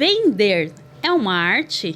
Vender é uma arte?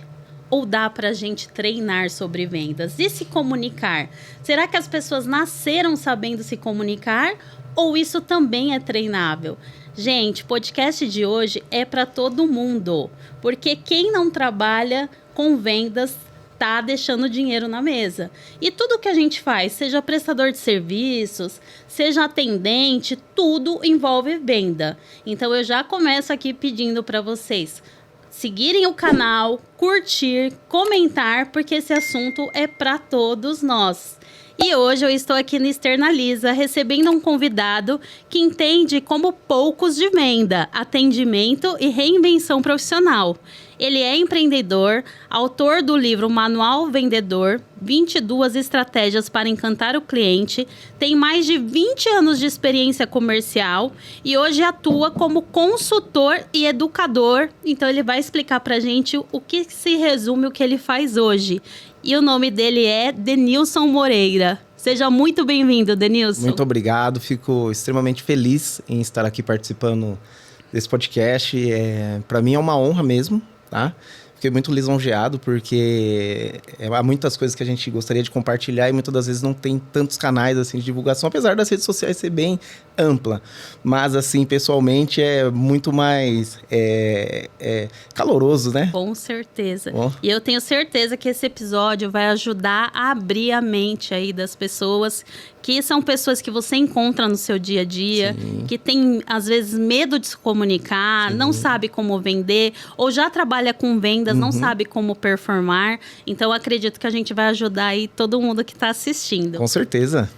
Ou dá para a gente treinar sobre vendas? E se comunicar? Será que as pessoas nasceram sabendo se comunicar? Ou isso também é treinável? Gente, o podcast de hoje é para todo mundo. Porque quem não trabalha com vendas tá deixando dinheiro na mesa. E tudo que a gente faz, seja prestador de serviços, seja atendente, tudo envolve venda. Então eu já começo aqui pedindo para vocês seguirem o canal, curtir, comentar, porque esse assunto é para todos nós. E hoje eu estou aqui no Externaliza, recebendo um convidado que entende como poucos de venda, atendimento e reinvenção profissional. Ele é empreendedor, autor do livro Manual Vendedor, 22 estratégias para encantar o cliente, tem mais de 20 anos de experiência comercial e hoje atua como consultor e educador. Então ele vai explicar para a gente o que se resume o que ele faz hoje. E o nome dele é Denilson Moreira. Seja muito bem-vindo, Denilson. Muito obrigado, fico extremamente feliz em estar aqui participando desse podcast. Para mim é uma honra mesmo, tá? Fiquei muito lisonjeado porque há muitas coisas que a gente gostaria de compartilhar e muitas das vezes não tem tantos canais assim, de divulgação, apesar das redes sociais ser bem ampla. Mas, assim, pessoalmente é muito mais caloroso, né? Com certeza. Oh. E eu tenho certeza que esse episódio vai ajudar a abrir a mente aí das pessoas, que são pessoas que você encontra no seu dia a dia, sim, que tem, às vezes, medo de se comunicar, sim, não sabe como vender, ou já trabalha com vendas, não sabe como performar. Então, acredito que a gente vai ajudar aí todo mundo que está assistindo. Com certeza.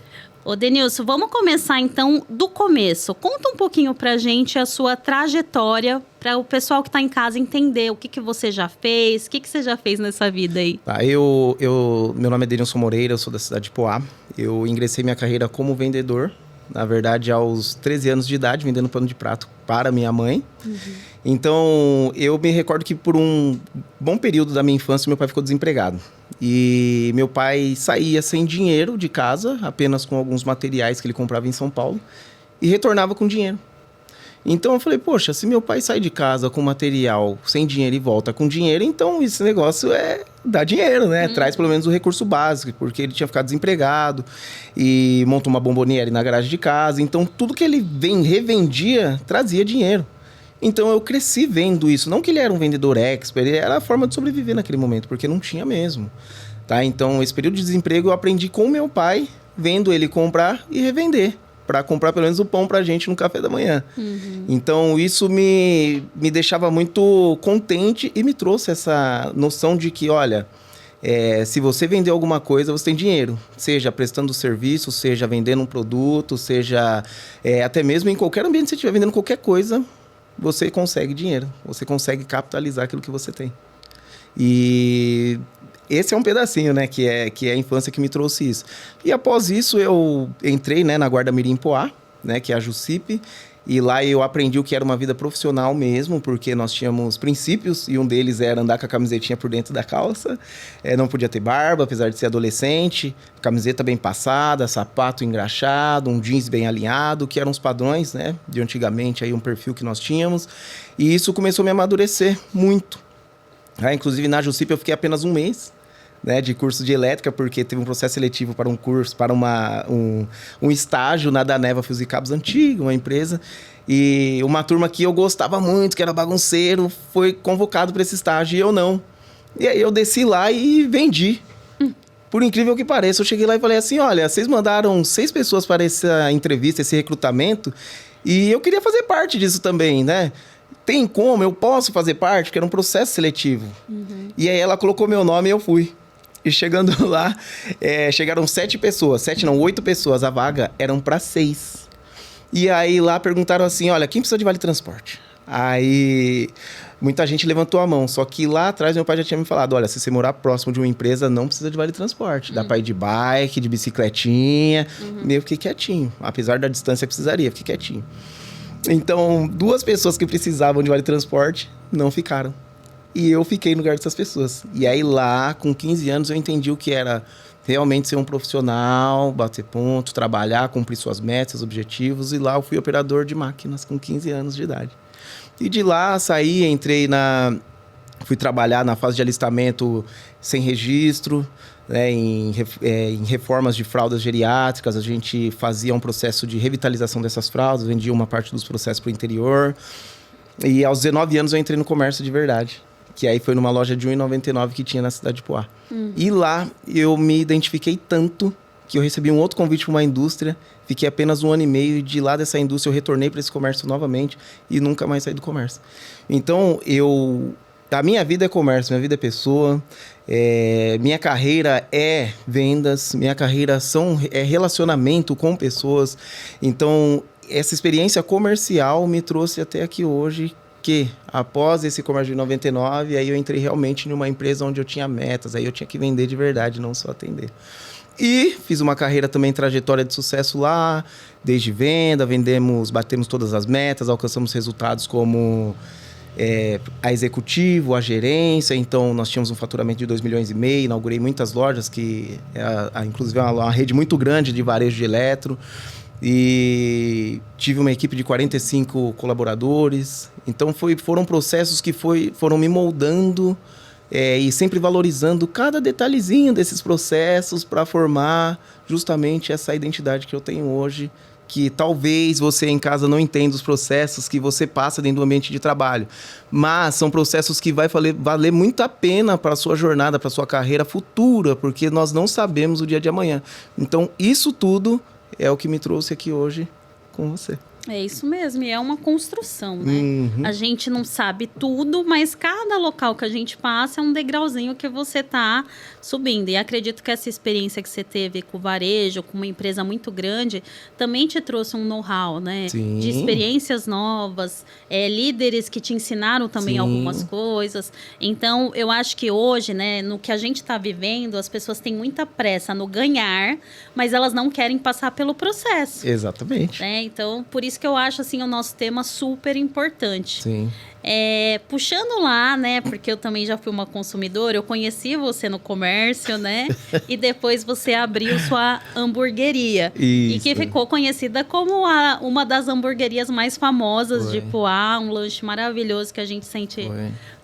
Ô, Denilson, vamos começar, então, do começo. Conta um pouquinho pra gente a sua trajetória, para o pessoal que está em casa entender o que você já fez, o que você já fez nessa vida aí. Tá, meu nome é Denilson Moreira, eu sou da cidade de Poá. Eu ingressei minha carreira como vendedor, na verdade, aos 13 anos de idade, vendendo pano de prato para minha mãe. Então, eu me recordo que por um bom período da minha infância, meu pai ficou desempregado. E meu pai saía sem dinheiro de casa, apenas com alguns materiais que ele comprava em São Paulo, e retornava com dinheiro. Então eu falei, poxa, se meu pai sai de casa com material sem dinheiro e volta com dinheiro, então esse negócio dá dinheiro, né? Traz pelo menos o recurso básico, porque ele tinha ficado desempregado e montou uma bomboniere na garagem de casa. Então tudo que ele revendia trazia dinheiro. Então eu cresci vendo isso. Não que ele era um vendedor expert, era a forma de sobreviver naquele momento, porque não tinha mesmo. Tá? Então esse período de desemprego eu aprendi com meu pai, vendo ele comprar e revender, para comprar pelo menos o pão pra gente no café da manhã. Então isso me deixava muito contente e me trouxe essa noção de que, olha, se você vender alguma coisa, você tem dinheiro. Seja prestando serviço, seja vendendo um produto, seja até mesmo em qualquer ambiente que você estiver vendendo qualquer coisa, você consegue dinheiro. Você consegue capitalizar aquilo que você tem. E esse é um pedacinho, né, que é a infância que me trouxe isso. E após isso, eu entrei, né, na Guarda Mirim Poá, né, que é a JUSIP, e lá eu aprendi o que era uma vida profissional mesmo, porque nós tínhamos princípios, e um deles era andar com a camisetinha por dentro da calça, não podia ter barba, apesar de ser adolescente, camiseta bem passada, sapato engraxado, um jeans bem alinhado, que eram os padrões, né, de antigamente, aí um perfil que nós tínhamos, e isso começou a me amadurecer muito. Inclusive, na JUSIP eu fiquei apenas um mês, né, de curso de elétrica, porque teve um processo seletivo para um curso, para um estágio na Daneva Fios e Cabos antigo, uma empresa. E uma turma que eu gostava muito, que era bagunceiro, foi convocado para esse estágio e eu não. E aí eu desci lá e vendi. Por incrível que pareça, eu cheguei lá e falei assim, olha, vocês mandaram 6 pessoas para essa entrevista, esse recrutamento, e eu queria fazer parte disso também, né? Tem como? Eu posso fazer parte? Porque era um processo seletivo. E aí ela colocou meu nome e eu fui. E chegando lá, chegaram 7 pessoas. 7 não, 8 pessoas. A vaga eram para 6. E aí lá perguntaram assim, olha, quem precisa de vale transporte? Aí muita gente levantou a mão. Só que lá atrás meu pai já tinha me falado, olha, se você morar próximo de uma empresa, não precisa de vale transporte. Dá para ir de bike, de bicicletinha. Eu fiquei quietinho. Apesar da distância que precisaria, fiquei quietinho. Então, 2 pessoas que precisavam de vale transporte não ficaram. E eu fiquei no lugar dessas pessoas. E aí lá, com 15 anos, eu entendi o que era realmente ser um profissional, bater ponto, trabalhar, cumprir suas metas, objetivos. E lá eu fui operador de máquinas com 15 anos de idade. E de lá saí, fui trabalhar na fase de alistamento sem registro, né, em reformas de fraldas geriátricas. A gente fazia um processo de revitalização dessas fraldas, vendia uma parte dos processos para o interior. E aos 19 anos eu entrei no comércio de verdade, que aí foi numa loja de R$1,99 que tinha na cidade de Poá. E lá eu me identifiquei tanto que eu recebi um outro convite para uma indústria, fiquei apenas 1 ano e meio, e de lá dessa indústria eu retornei para esse comércio novamente e nunca mais saí do comércio. Então, a minha vida é comércio, minha vida é pessoa, minha carreira é vendas, minha carreira é relacionamento com pessoas. Então, essa experiência comercial me trouxe até aqui hoje, que após esse comércio de 99, aí eu entrei realmente em uma empresa onde eu tinha metas, aí eu tinha que vender de verdade, não só atender. E fiz uma carreira também, trajetória de sucesso lá, desde venda, batemos todas as metas, alcançamos resultados como a executivo, a gerência. Então, nós tínhamos um faturamento de 2,5 milhões, inaugurei muitas lojas, que inclusive é uma rede muito grande de varejo de eletro. E tive uma equipe de 45 colaboradores. Então, foram processos que foram me moldando e sempre valorizando cada detalhezinho desses processos para formar justamente essa identidade que eu tenho hoje, que talvez você em casa não entenda os processos que você passa dentro do ambiente de trabalho, mas são processos que vai valer muito a pena para a sua jornada, para a sua carreira futura, porque nós não sabemos o dia de amanhã. Então, isso tudo é o que me trouxe aqui hoje com você. É isso mesmo, e é uma construção, né? A gente não sabe tudo, mas cada local que a gente passa é um degrauzinho que você tá subindo. E acredito que essa experiência que você teve com o varejo, com uma empresa muito grande, também te trouxe um know-how, né? Sim. De experiências novas, líderes que te ensinaram também Sim. algumas coisas. Então, eu acho que hoje, né, no que a gente está vivendo, as pessoas têm muita pressa no ganhar, mas elas não querem passar pelo processo. Exatamente. Né? Então, por isso que eu acho assim, o nosso tema super importante. Sim. Puxando lá, né? Porque eu também já fui uma consumidora, eu conheci você no comércio, né? E depois você abriu sua hamburgueria. Isso. E que ficou conhecida como uma das hamburguerias mais famosas de Poá, um lanche maravilhoso que a gente sente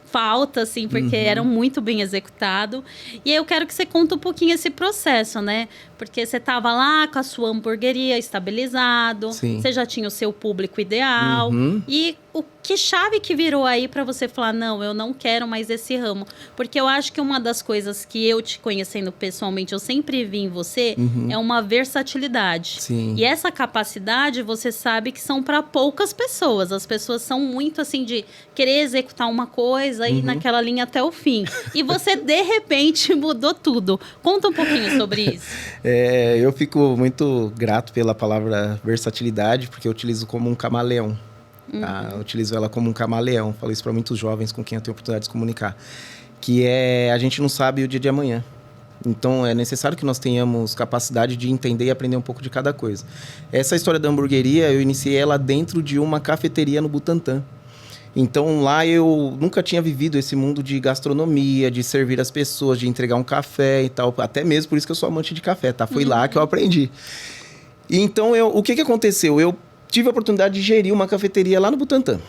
falta, assim, porque era muito bem executado. E aí eu quero que você conte um pouquinho esse processo, né? Porque você estava lá com a sua hamburgueria estabilizado, Sim. você já tinha o seu público ideal. E que chave que virou aí para você falar, não, eu não quero mais esse ramo? Porque eu acho que uma das coisas que eu te conhecendo pessoalmente, eu sempre vi em você, é uma versatilidade. Sim. E essa capacidade, você sabe que são para poucas pessoas. As pessoas são muito assim de querer executar uma coisa e ir naquela linha até o fim. E você, de repente, mudou tudo. Conta um pouquinho sobre isso. Eu fico muito grato pela palavra versatilidade, porque eu utilizo como um camaleão. Tá? Eu utilizo ela como um camaleão. Falo isso para muitos jovens com quem eu tenho oportunidade de se comunicar. Que a gente não sabe o dia de amanhã. Então, é necessário que nós tenhamos capacidade de entender e aprender um pouco de cada coisa. Essa história da hamburgueria, eu iniciei ela dentro de uma cafeteria no Butantã. Então, lá eu nunca tinha vivido esse mundo de gastronomia, de servir as pessoas, de entregar um café e tal. Até mesmo por isso que eu sou amante de café, tá? Foi lá que eu aprendi. E então, o que aconteceu? Eu tive a oportunidade de gerir uma cafeteria lá no Butantã.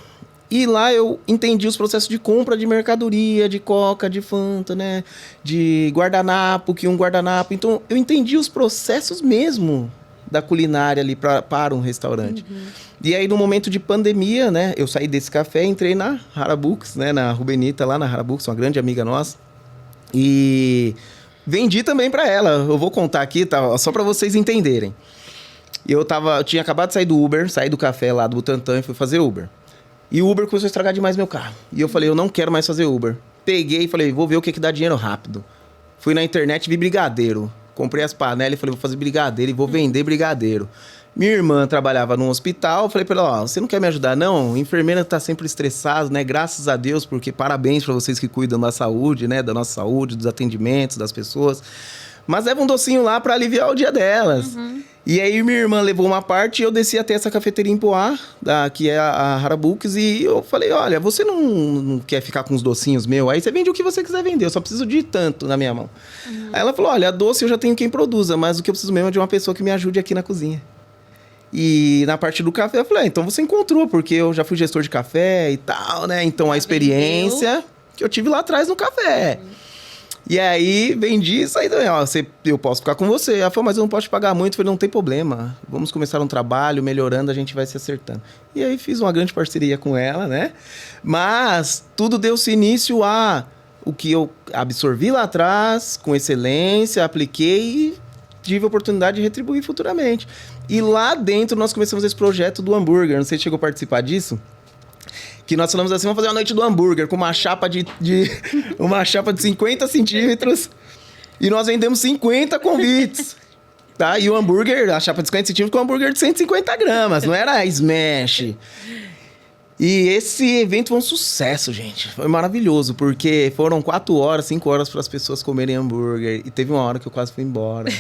E lá eu entendi os processos de compra de mercadoria, de Coca, de Fanta, né? De guardanapo, que um guardanapo. Então, eu entendi os processos mesmo da culinária ali para um restaurante. E aí, no momento de pandemia, né? Eu saí desse café e entrei na Harabooks, né? Na Rubenita, lá na Harabooks, uma grande amiga nossa. E vendi também para ela. Eu vou contar aqui, tá? Só para vocês entenderem. Eu tinha acabado de sair do Uber, saí do café lá do Butantã e fui fazer Uber. E o Uber começou a estragar demais meu carro. E eu falei, eu não quero mais fazer Uber. Peguei e falei, vou ver o que dá dinheiro rápido. Fui na internet, vi brigadeiro. Comprei as panelas e falei, vou fazer brigadeiro e vou vender brigadeiro. Minha irmã trabalhava num hospital, falei pra ela, você não quer me ajudar, não? A enfermeira tá sempre estressada, né? Graças a Deus, porque parabéns pra vocês que cuidam da saúde, né? Da nossa saúde, dos atendimentos, das pessoas. Mas leva um docinho lá pra aliviar o dia delas. E aí minha irmã levou uma parte e eu desci até essa cafeteria em Poá, que é a Harabooks, e eu falei, olha, você não quer ficar com os docinhos meus? Aí você vende o que você quiser vender, eu só preciso de tanto na minha mão. Aí ela falou, olha, a doce eu já tenho quem produza, mas o que eu preciso mesmo é de uma pessoa que me ajude aqui na cozinha. E na parte do café, eu falei, então você encontrou, porque eu já fui gestor de café e tal, né? Então a experiência que eu tive lá atrás no café. E aí, vendi isso aí também, ó, eu posso ficar com você. Ela falou, mas eu não posso te pagar muito. Eu falei, não tem problema, vamos começar um trabalho, melhorando, a gente vai se acertando. E aí, fiz uma grande parceria com ela, né? Mas tudo deu-se início a o que eu absorvi lá atrás, com excelência, apliquei e tive a oportunidade de retribuir futuramente. E lá dentro, nós começamos esse projeto do hambúrguer. Não sei se chegou a participar disso. Que nós falamos assim, vamos fazer uma noite do hambúrguer com uma chapa uma chapa de 50 centímetros e nós vendemos 50 convites, tá? E o hambúrguer, a chapa de 50 centímetros com um hambúrguer de 150 gramas, não era smash. E esse evento foi um sucesso, gente. Foi maravilhoso, porque foram 4 horas, 5 horas para as pessoas comerem hambúrguer. E teve uma hora que eu quase fui embora.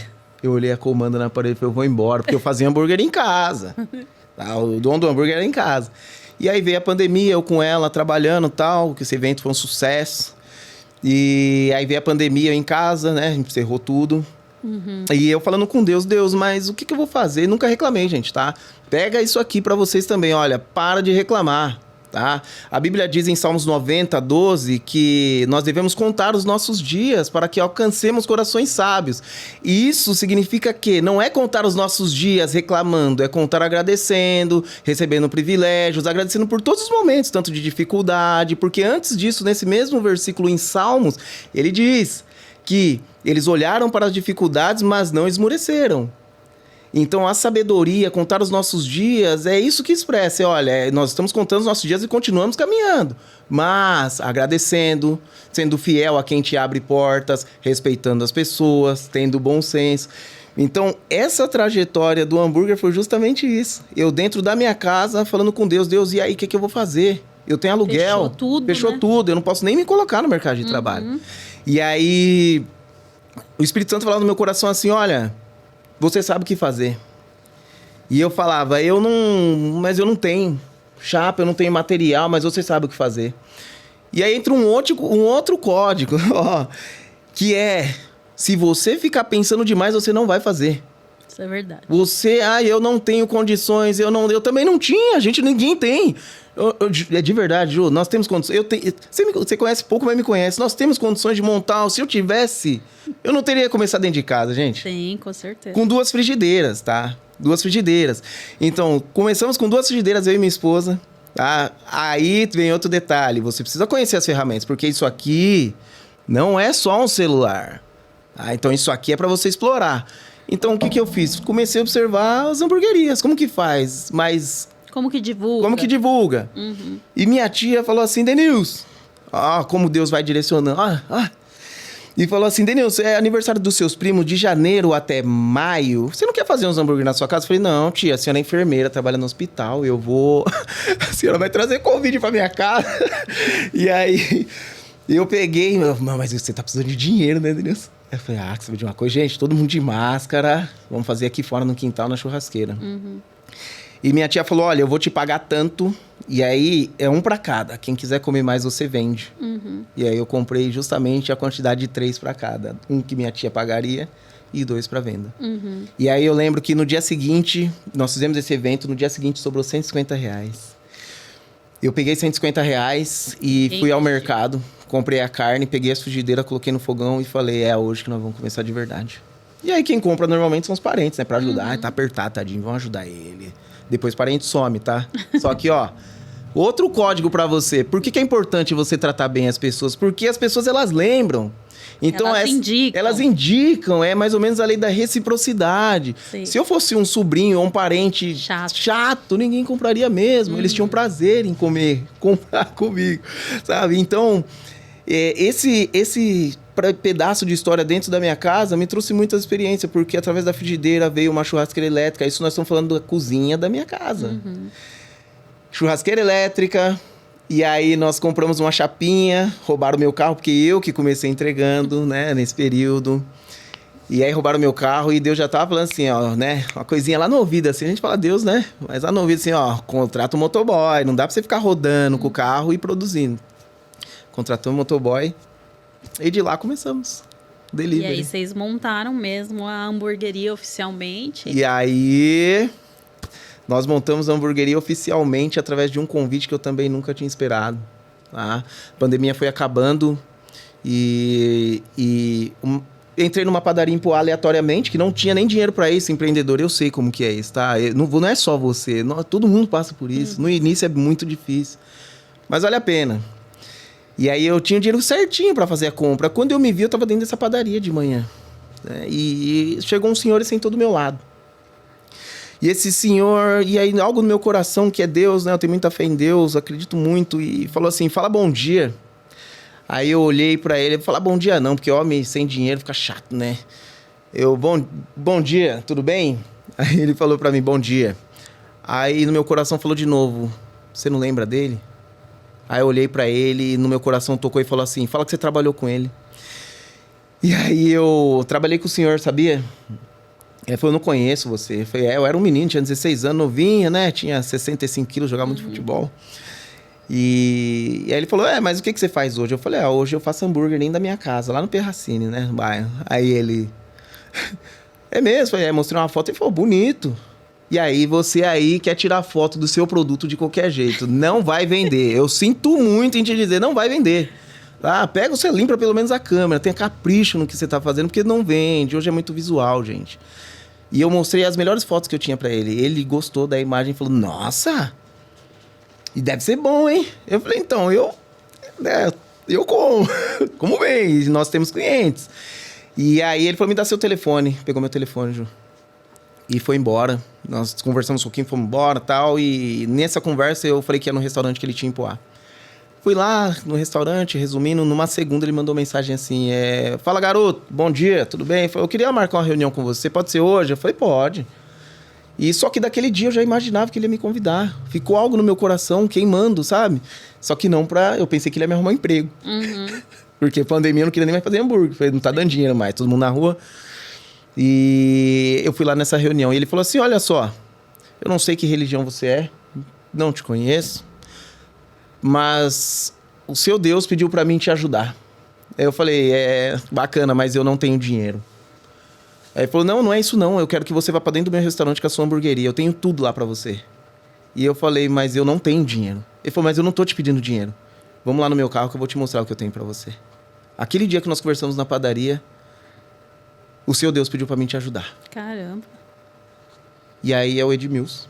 Eu olhei a comanda na parede e falei, eu vou embora, porque eu fazia hambúrguer em casa. Tá? O dono do hambúrguer era em casa. E aí veio a pandemia, eu com ela trabalhando e tal, que esse evento foi um sucesso. E aí veio a pandemia eu em casa, né? A gente encerrou tudo. Uhum. E eu falando com Deus, mas o que eu vou fazer? Nunca reclamei, gente, tá? Pega isso aqui pra vocês também, olha, para de reclamar, tá? A Bíblia diz em Salmos 90, 12, que nós devemos contar os nossos dias para que alcancemos corações sábios. E isso significa que não é contar os nossos dias reclamando, é contar agradecendo, recebendo privilégios, agradecendo por todos os momentos, tanto de dificuldade, porque antes disso, nesse mesmo versículo em Salmos, ele diz que eles olharam para as dificuldades, mas não esmoreceram. Então, a sabedoria, contar os nossos dias, é isso que expressa. Olha, nós estamos contando os nossos dias e continuamos caminhando. Mas agradecendo, sendo fiel a quem te abre portas, respeitando as pessoas, tendo bom senso. Então, essa trajetória do hambúrguer foi justamente isso. Eu dentro da minha casa, falando com Deus, e aí, o que eu vou fazer? Eu tenho aluguel. Fechou tudo. Eu não posso nem me colocar no mercado de trabalho. E aí, o Espírito Santo falava no meu coração assim, olha, você sabe o que fazer. E eu falava, mas eu não tenho chapa, eu não tenho material, mas você sabe o que fazer. E aí entra um outro código, ó, que é, se você ficar pensando demais, você não vai fazer. Isso é verdade. Eu não tenho condições, eu também não tinha, ninguém tem. É de verdade, Ju, nós temos condições. Você conhece pouco, mas me conhece. Nós temos condições de montar. Se eu tivesse, eu não teria começado dentro de casa, gente. Sim, com certeza. Com 2 frigideiras, tá? 2 frigideiras. Então, começamos com 2 frigideiras, eu e minha esposa. Tá? Aí vem outro detalhe. Você precisa conhecer as ferramentas, porque isso aqui não é só um celular. Tá? Então, isso aqui é para você explorar. Então, o que eu fiz? Comecei a observar as hamburguerias. Como que faz? Mas... Como que divulga? Uhum. E minha tia falou assim, Denilson, como Deus vai direcionando. E falou assim, Denilson, é aniversário dos seus primos de janeiro até maio. Você não quer fazer uns hambúrguer na sua casa? Eu falei, não, tia, a senhora é enfermeira, trabalha no hospital. Eu vou... A senhora vai trazer convite pra minha casa. E aí, eu peguei... Mas você tá precisando de dinheiro, né, Denilson? Eu falei, que sabe de uma coisa? Gente, todo mundo de máscara. Vamos fazer aqui fora no quintal, na churrasqueira. Uhum. E minha tia falou, olha, eu vou te pagar tanto, e aí é 1 para cada. Quem quiser comer mais, você vende. Uhum. E aí eu comprei justamente a quantidade de 3 para cada. 1 que minha tia pagaria e 2 para venda. Uhum. E aí eu lembro que no dia seguinte, nós fizemos esse evento, no dia seguinte sobrou R$150. Eu peguei R$150 e fui ao mercado, comprei a carne, peguei as frigideiras, coloquei no fogão e falei, é hoje que nós vamos começar de verdade. E aí quem compra normalmente são os parentes, né? Pra ajudar, tá apertado, tadinho, vão ajudar ele. Depois o parente some, tá? Só que, outro código pra você. Por que é importante você tratar bem as pessoas? Porque as pessoas, elas lembram. Então, elas indicam, é mais ou menos a lei da reciprocidade. Sim. Se eu fosse um sobrinho ou um parente chato, ninguém compraria mesmo. Eles tinham prazer em comprar comigo, sabe? Então, esse pedaço de história dentro da minha casa me trouxe muita experiência, porque através da frigideira veio uma churrasqueira elétrica. Isso nós estamos falando da cozinha da minha casa. Uhum. Churrasqueira elétrica, e aí nós compramos uma chapinha, roubaram o meu carro, porque eu que comecei entregando, né, nesse período. E aí roubaram o meu carro e Deus já tava falando assim, né, uma coisinha lá no ouvido, assim, a gente fala Deus, né, mas lá no ouvido assim, contrata um motoboy, não dá pra você ficar rodando com o carro e produzindo. Contratou um motoboy. E de lá começamos. Delivery. E aí vocês montaram mesmo a hamburgueria oficialmente. E aí Nós montamos a hamburgueria oficialmente através de um convite que eu também nunca tinha esperado. Tá? A pandemia foi acabando entrei numa padaria em Poá aleatoriamente, que não tinha nem dinheiro para isso, empreendedor, eu sei como que é isso, tá? Não é só você, todo mundo passa por isso. No início é muito difícil, mas vale a pena. E aí eu tinha o dinheiro certinho para fazer a compra. Quando eu me vi, eu tava dentro dessa padaria de manhã. Né? E chegou um senhor e sentou do meu lado. E esse senhor, e aí algo no meu coração, que é Deus, né? Eu tenho muita fé em Deus, acredito muito, e falou assim, fala bom dia. Aí eu olhei pra ele e falei, bom dia não, porque homem sem dinheiro fica chato, né? Bom dia, tudo bem? Aí ele falou pra mim, bom dia. Aí no meu coração falou de novo, você não lembra dele? Aí eu olhei pra ele e no meu coração tocou e falou assim, fala que você trabalhou com ele. E aí eu trabalhei com o senhor, sabia? Ele falou, eu não conheço você. Eu falei, eu era um menino, tinha 16 anos, novinha, né? Tinha 65 quilos, jogava muito futebol. E aí ele falou, mas o que você faz hoje? Eu falei, hoje eu faço hambúrguer dentro da minha casa, lá no Perracine, né, no bairro. Aí ele, é mesmo? Falei, mostrei uma foto e falou, bonito. E aí você aí quer tirar foto do seu produto de qualquer jeito, não vai vender. Eu sinto muito em te dizer, não vai vender. Pega, você limpa pelo menos a câmera, tenha capricho no que você tá fazendo, porque não vende, hoje é muito visual, gente. E eu mostrei as melhores fotos que eu tinha pra ele. Ele gostou da imagem e falou, nossa... E deve ser bom, hein? Eu falei, então, eu como bem, e nós temos clientes. E aí ele falou, me dá seu telefone. Pegou meu telefone, Ju. E foi embora. Nós conversamos um pouquinho, fomos embora e tal. E nessa conversa eu falei que ia no restaurante que ele tinha em Poá. Fui lá no restaurante, resumindo, numa segunda ele mandou mensagem assim, fala garoto, bom dia, tudo bem? Eu queria marcar uma reunião com você, pode ser hoje? Eu falei, pode. E só que daquele dia eu já imaginava que ele ia me convidar. Ficou algo no meu coração queimando, sabe? Só que não eu pensei que ele ia me arrumar um emprego. Uhum. Porque pandemia eu não queria nem mais fazer hambúrguer. Falei, não tá dando dinheiro mais, todo mundo na rua. E eu fui lá nessa reunião e ele falou assim, olha só, eu não sei que religião você é, não te conheço, mas o seu Deus pediu pra mim te ajudar. Aí eu falei, bacana, mas eu não tenho dinheiro. Aí ele falou, não é isso não, eu quero que você vá pra dentro do meu restaurante com a sua hamburgueria, eu tenho tudo lá pra você. E eu falei, mas eu não tenho dinheiro. Ele falou, mas eu não tô te pedindo dinheiro. Vamos lá no meu carro que eu vou te mostrar o que eu tenho pra você. Aquele dia que nós conversamos na padaria, o seu Deus pediu pra mim te ajudar. Caramba. E aí é o Edmilson,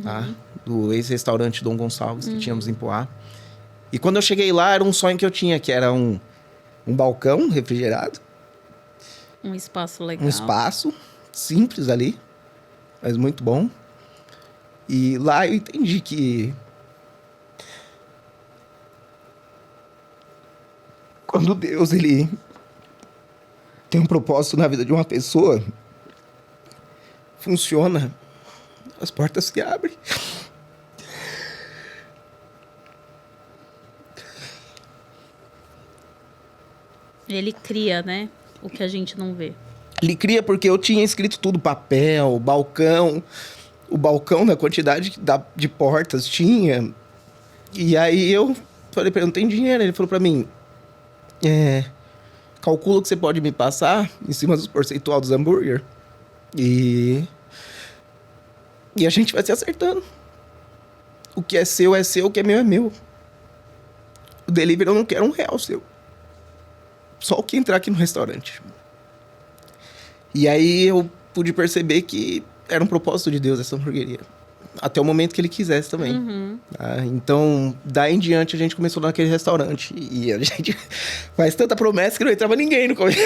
tá? Do ex-restaurante Dom Gonçalves, que tínhamos em Poá. E quando eu cheguei lá, era um sonho que eu tinha, que era um balcão refrigerado. Um espaço legal. Um espaço simples ali, mas muito bom. E lá eu entendi que quando Deus ele tem um propósito na vida de uma pessoa, funciona, as portas se abrem. Ele cria, né? O que a gente não vê. Ele cria porque eu tinha escrito tudo, papel, balcão. O balcão, na quantidade de portas, tinha. E aí eu falei pra ele, não tem dinheiro. Ele falou pra mim, calcula o que você pode me passar em cima dos percentual dos hambúrguer. E a gente vai se acertando. O que é seu, o que é meu. O delivery eu não quero R$1 seu. Só o que entrar aqui no restaurante. E aí eu pude perceber que era um propósito de Deus essa hamburgueria. Até o momento que ele quisesse também. Tá? Então, daí em diante, a gente começou naquele restaurante. E a gente faz tanta promessa que não entrava ninguém no começo.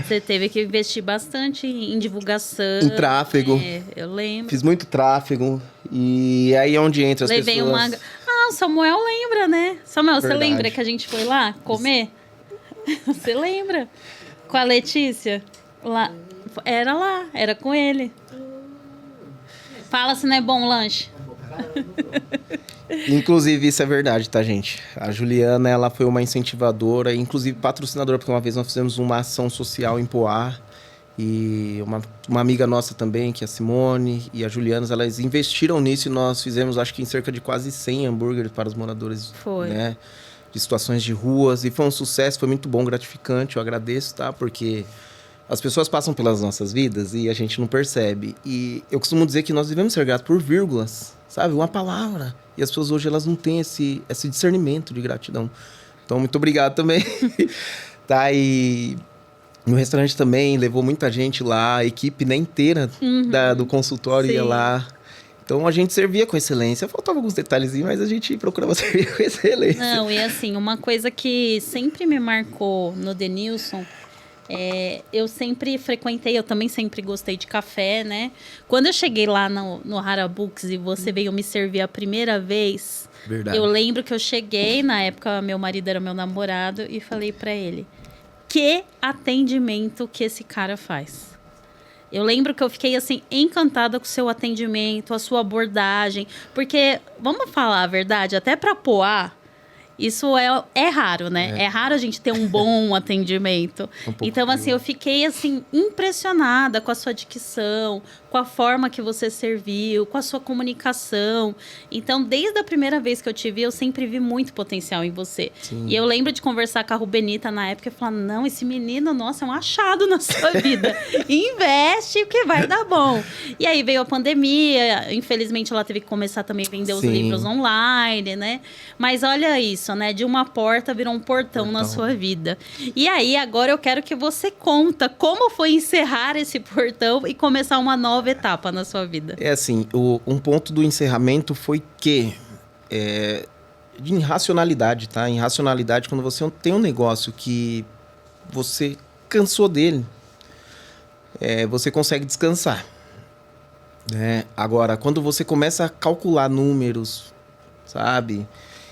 Você teve que investir bastante em divulgação. Em tráfego. Eu lembro. Fiz muito tráfego. E aí é onde entra as pessoas. Levei uma... o Samuel lembra, né? Samuel, Verdade. Você lembra que a gente foi lá comer? Você lembra? Com a Letícia? Lá. Era com ele. Fala se não é bom o lanche. Inclusive, isso é verdade, tá, gente? A Juliana, ela foi uma incentivadora, inclusive patrocinadora, porque uma vez nós fizemos uma ação social em Poá. E uma amiga nossa também, que é a Simone, e a Juliana, elas investiram nisso e nós fizemos, acho que em cerca de quase 100 hambúrgueres para os moradores, né, de situações de ruas. E foi um sucesso, foi muito bom, gratificante, eu agradeço, tá? Porque As pessoas passam pelas nossas vidas e a gente não percebe. E eu costumo dizer que nós devemos ser gratos por vírgulas, sabe? Uma palavra. E as pessoas hoje, elas não têm esse discernimento de gratidão. Então, muito obrigado também. Tá, e no restaurante também levou muita gente lá, a equipe, né, inteira do consultório ia lá. Então, a gente servia com excelência. Faltava alguns detalhezinhos, mas a gente procurava servir com excelência. Não, e assim, uma coisa que sempre me marcou no Denilson, eu sempre frequentei, eu também sempre gostei de café, né? Quando eu cheguei lá no Harabooks e você veio me servir a primeira vez, Verdade. Eu lembro que eu cheguei, na época meu marido era meu namorado, e falei pra ele, que atendimento que esse cara faz. Eu lembro que eu fiquei, assim, encantada com o seu atendimento, a sua abordagem. Porque, vamos falar a verdade, até para Poá, isso é raro, né? É raro a gente ter um bom atendimento. Então, assim, eu fiquei, assim, impressionada com a sua dicção, com a forma que você serviu, com a sua comunicação. Então, desde a primeira vez que eu te vi, eu sempre vi muito potencial em você. Sim. E eu lembro de conversar com a Rubenita na época e falar, não, esse menino, nossa, é um achado na sua vida. Investe que vai dar bom. E aí veio a pandemia, infelizmente ela teve que começar também a vender os livros online, né? Mas olha isso, né? De uma porta virou um portão na sua vida. E aí, agora eu quero que você conta como foi encerrar esse portão e começar uma nova etapa na sua vida. É assim, um ponto do encerramento foi que de irracionalidade, tá? Irracionalidade, quando você tem um negócio que você cansou dele, você consegue descansar. Né? Agora, quando você começa a calcular números, sabe?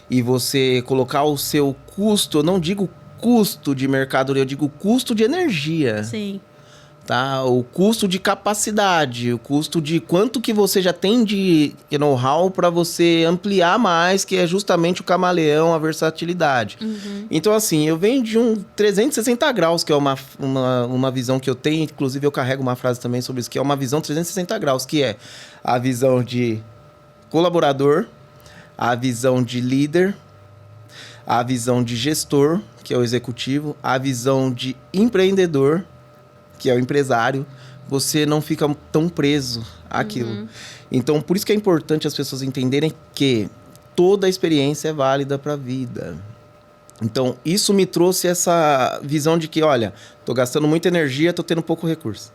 E você colocar o seu custo, eu não digo custo de mercadoria, eu digo custo de energia. Sim. Tá? O custo de capacidade, o custo de quanto que você já tem de know-how para você ampliar mais, que é justamente o camaleão, a versatilidade. Então, assim, eu venho de um 360 graus, que é uma visão que eu tenho, inclusive eu carrego uma frase também sobre isso, que é uma visão 360 graus, que é a visão de colaborador, a visão de líder, a visão de gestor, que é o executivo, a visão de empreendedor, que é o empresário, você não fica tão preso àquilo. Então, por isso que é importante as pessoas entenderem que toda experiência é válida para a vida. Então, isso me trouxe essa visão de que, olha, tô gastando muita energia, tô tendo pouco recurso.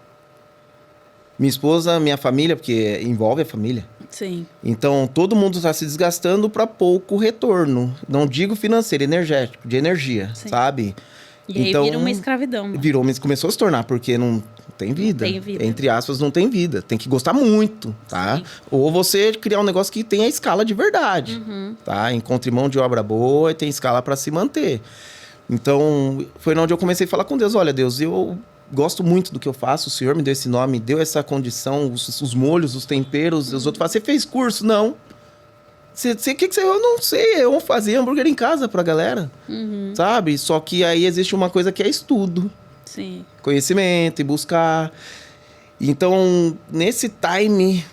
Minha esposa, minha família, porque envolve a família. Sim. Então, todo mundo está se desgastando para pouco retorno. Não digo financeiro, energético, de energia, sabe? E aí então, vira uma escravidão. Né? Começou a se tornar, porque não tem vida. Não tem vida. Entre aspas, não tem vida. Tem que gostar muito, tá? Sim. Ou você criar um negócio que tenha escala de verdade, tá? Encontre mão de obra boa e tem escala para se manter. Então, foi onde eu comecei a falar com Deus. Olha, Deus, eu gosto muito do que eu faço. O Senhor me deu esse nome, deu essa condição, os molhos, os temperos. Os outros falam, você fez curso? Não. Eu não sei, eu fazia hambúrguer em casa pra galera, sabe? Só que aí existe uma coisa que é estudo, conhecimento e buscar. Então, nesse time,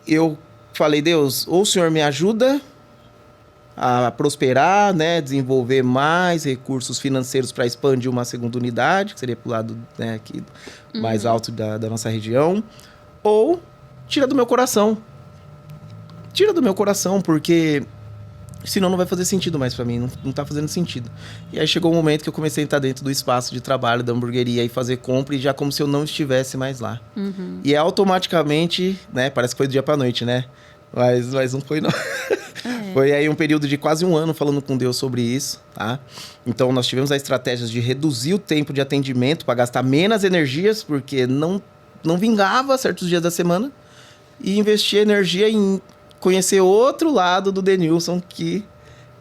eu falei, Deus, ou o Senhor me ajuda a prosperar, né? Desenvolver mais recursos financeiros para expandir uma segunda unidade, que seria pro lado, né, aqui, mais alto da nossa região, ou tira do meu coração. Tira do meu coração, porque senão não vai fazer sentido mais pra mim, não tá fazendo sentido. E aí chegou o momento que eu comecei a entrar dentro do espaço de trabalho da hamburgueria e fazer compra, e já como se eu não estivesse mais lá. E automaticamente, né, parece que foi do dia pra noite, né? Mas não foi não. Foi aí um período de quase um ano falando com Deus sobre isso, tá? Então nós tivemos a estratégia de reduzir o tempo de atendimento para gastar menos energias, porque não vingava certos dias da semana, e investir energia em conhecer outro lado do Denilson que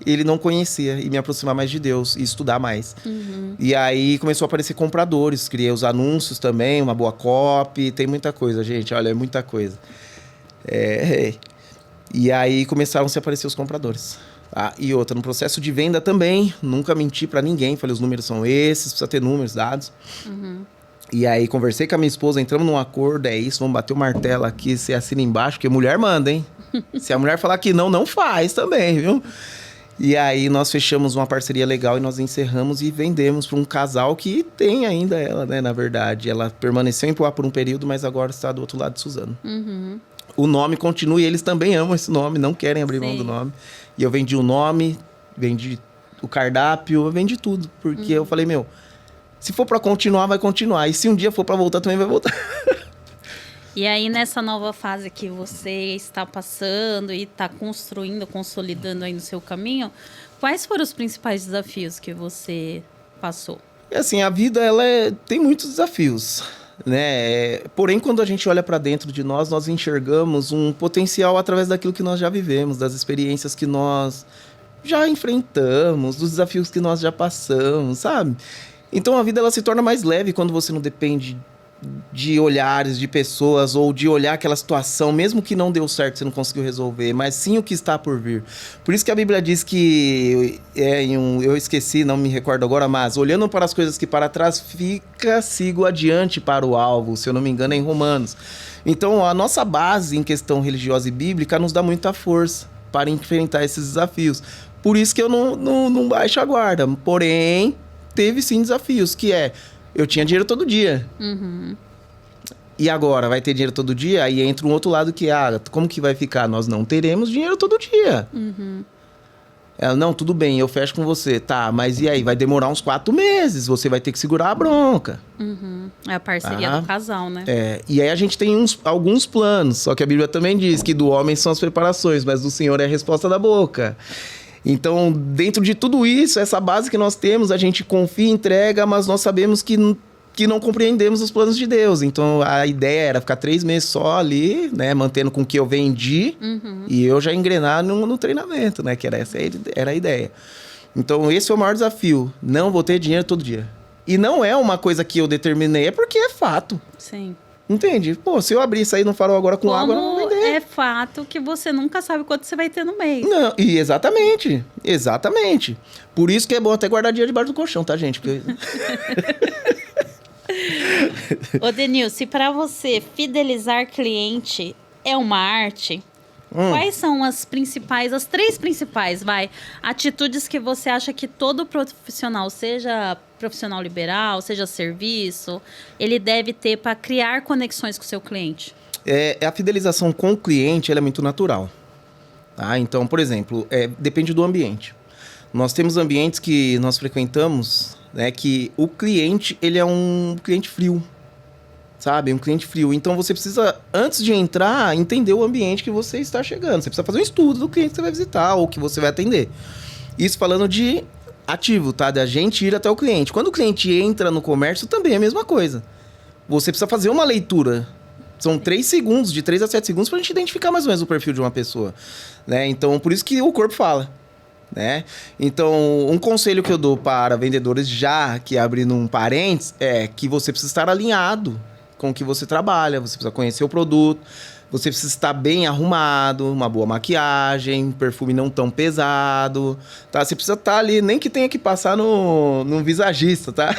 ele não conhecia, e me aproximar mais de Deus e estudar mais. E aí começou a aparecer compradores, criei os anúncios também, uma boa copy, tem muita coisa, gente, olha, é muita coisa. E aí começaram a se aparecer os compradores. Tá? E outra, no processo de venda também, nunca menti pra ninguém, falei, os números são esses, precisa ter números, dados. E aí conversei com a minha esposa, entramos num acordo, é isso, vamos bater o martelo aqui, você assina embaixo, porque mulher manda, hein? Se a mulher falar que não, não faz também, viu? E aí nós fechamos uma parceria legal e nós encerramos e vendemos para um casal que tem ainda ela, né? Na verdade, ela permaneceu em Poá por um período, mas agora está do outro lado de Suzano. O nome continua e eles também amam esse nome, não querem abrir mão do nome. E eu vendi o nome, vendi o cardápio, eu vendi tudo. Porque eu falei, se for para continuar, vai continuar. E se um dia for para voltar, também vai voltar. E aí, nessa nova fase que você está passando e está construindo, consolidando aí no seu caminho, quais foram os principais desafios que você passou? Assim, a vida, tem muitos desafios, né? Porém, quando a gente olha para dentro de nós, nós enxergamos um potencial através daquilo que nós já vivemos, das experiências que nós já enfrentamos, dos desafios que nós já passamos, sabe? Então, a vida, ela se torna mais leve quando você não depende de olhares de pessoas ou de olhar aquela situação, mesmo que não deu certo, você não conseguiu resolver, mas sim o que está por vir. Por isso que a Bíblia diz que, eu esqueci, não me recordo agora, mas olhando para as coisas que para trás fica, sigo adiante para o alvo, se eu não me engano é em Romanos. Então a nossa base em questão religiosa e bíblica nos dá muita força para enfrentar esses desafios. Por isso que eu não baixo a guarda, porém teve sim desafios, que eu tinha dinheiro todo dia. E agora, vai ter dinheiro todo dia? Aí entra um outro lado que como que vai ficar? Nós não teremos dinheiro todo dia. Ela, não, tudo bem, eu fecho com você. Tá, mas e aí? Vai demorar uns 4 meses, você vai ter que segurar a bronca. É a parceria do casal, né? E aí a gente tem alguns planos, só que a Bíblia também diz que do homem são as preparações, mas do Senhor é a resposta da boca. Então, dentro de tudo isso, essa base que nós temos, a gente confia e entrega, mas nós sabemos que não compreendemos os planos de Deus. Então, a ideia era ficar 3 meses só ali, né? Mantendo com o que eu vendi e eu já engrenar no treinamento, né? Que essa era a ideia. Então, esse foi o maior desafio. Não vou ter dinheiro todo dia. E não é uma coisa que eu determinei, é porque é fato. Sim. Entende? Pô, se eu abrir isso aí no farol agora com água, eu não vou vender. É fato que você nunca sabe quanto você vai ter no mês. Não, e exatamente. Por isso que é bom até guardar dinheiro debaixo do colchão, tá, gente? Porque... Ô, Denil, se para você fidelizar cliente é uma arte, quais são as 3 principais, atitudes que você acha que todo profissional, seja profissional liberal, seja serviço, ele deve ter para criar conexões com o seu cliente? A fidelização com o cliente, ela é muito natural. Tá? Então, por exemplo, depende do ambiente. Nós temos ambientes que nós frequentamos, né, que o cliente, ele é um cliente frio. Sabe? Um cliente frio. Então, você precisa, antes de entrar, entender o ambiente que você está chegando. Você precisa fazer um estudo do cliente que você vai visitar ou que você vai atender. Isso falando de ativo, tá? Da gente ir até o cliente. Quando o cliente entra no comércio, também é a mesma coisa. Você precisa fazer uma leitura. São 3 segundos, de 3 a 7 segundos, pra gente identificar mais ou menos o perfil de uma pessoa. Né? Então, por isso que o corpo fala. Né? Então, um conselho que eu dou para vendedores, já que abrindo um parênteses, é que você precisa estar alinhado com o que você trabalha, você precisa conhecer o produto, você precisa estar bem arrumado, uma boa maquiagem, perfume não tão pesado, tá? Você precisa estar ali, nem que tenha que passar no visagista, tá?